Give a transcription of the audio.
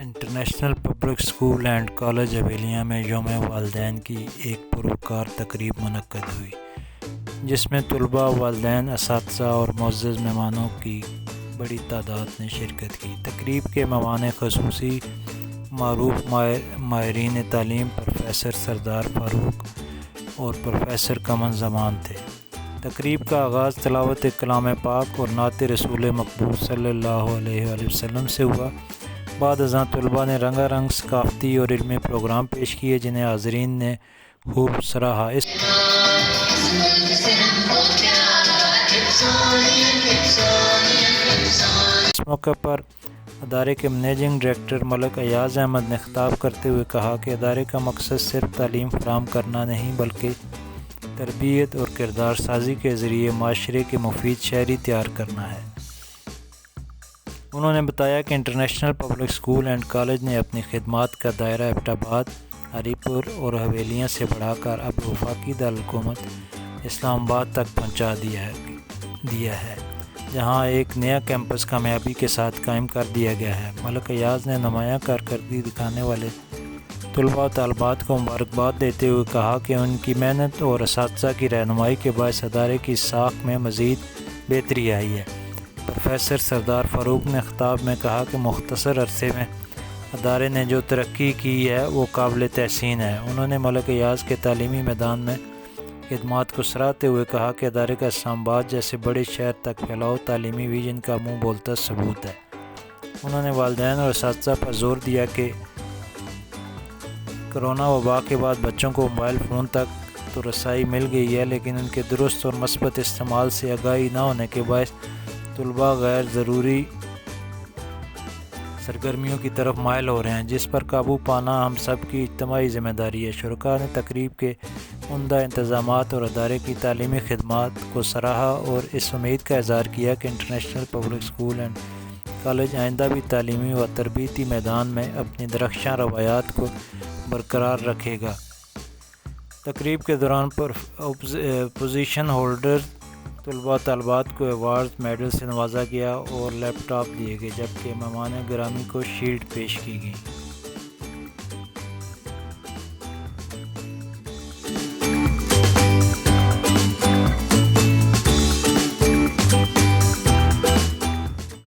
International public school and college Havelian میں یوم والدین کی ایک پروکار تقریب منعقد ہوئی، جس میں طلباء، والدین، اساتذہ اور معزز مہمانوں کی بڑی تعداد نے شرکت کی۔ تقریب کے مہمان خصوصی معروف ماہرین تعلیم پروفیسر سردار فاروق اور پروفیسر قمر زمان تھے۔ تقریب کا آغاز تلاوت کلام پاک اور نعت رسول مقبول صلی اللہ علیہ وآلہ وسلم سے ہوا۔ بعد ازاں طلباء نے رنگا رنگ ثقافتی اور علمی پروگرام پیش کیے، جنہیں حاضرین نے خوب سراہا۔ اس موقع پر ادارے کے منیجنگ ڈائریکٹر ملک ایاز احمد نے خطاب کرتے ہوئے کہا کہ ادارے کا مقصد صرف تعلیم فراہم کرنا نہیں، بلکہ تربیت اور کردار سازی کے ذریعے معاشرے کے مفید شہری تیار کرنا ہے۔ انہوں نے بتایا کہ international public school and college نے اپنی خدمات کا دائرہ ایبٹ آباد، ہری پور اور حویلیاں سے بڑھا کر اب وفاقی دارالحکومت اسلام آباد تک پہنچا دیا ہے، جہاں ایک نیا کیمپس کامیابی کے ساتھ قائم کر دیا گیا ہے۔ ملک ایاز نے نمایاں کارکردگی دکھانے والے طلباء و طالبات کو مبارکباد دیتے ہوئے کہا کہ ان کی محنت اور اساتذہ کی رہنمائی کے باعث ادارے کی ساکھ میں مزید بہتری آئی ہے۔ پروفیسر سردار فاروق نے خطاب میں کہا کہ مختصر عرصے میں ادارے نے جو ترقی کی ہے وہ قابل تحسین ہے۔ انہوں نے ملک ایاز کے تعلیمی میدان میں خدمات کو سراہتے ہوئے کہا کہ ادارے کا اسلام آباد جیسے بڑے شہر تک پھیلاؤ تعلیمی ویژن کا منہ بولتا ثبوت ہے۔ انہوں نے والدین اور اساتذہ پر زور دیا کہ کرونا وبا کے بعد بچوں کو موبائل فون تک تو رسائی مل گئی ہے، لیکن ان کے درست اور مثبت استعمال سے آگاہی نہ ہونے کے باعث طلباء غیر ضروری سرگرمیوں کی طرف مائل ہو رہے ہیں، جس پر قابو پانا ہم سب کی اجتماعی ذمہ داری ہے۔ شرکاء نے تقریب کے عمدہ انتظامات اور ادارے کی تعلیمی خدمات کو سراہا اور اس امید کا اظہار کیا کہ international public school and college آئندہ بھی تعلیمی و تربیتی میدان میں اپنی درخشاں روایات کو برقرار رکھے گا۔ تقریب کے دوران پوزیشن ہولڈر طلباء طالبات کو ایوارڈز، میڈل سے نوازا گیا اور لیپ ٹاپ دیے گئے، جبکہ مہمان گرامی کو شیلڈ پیش کی گئی۔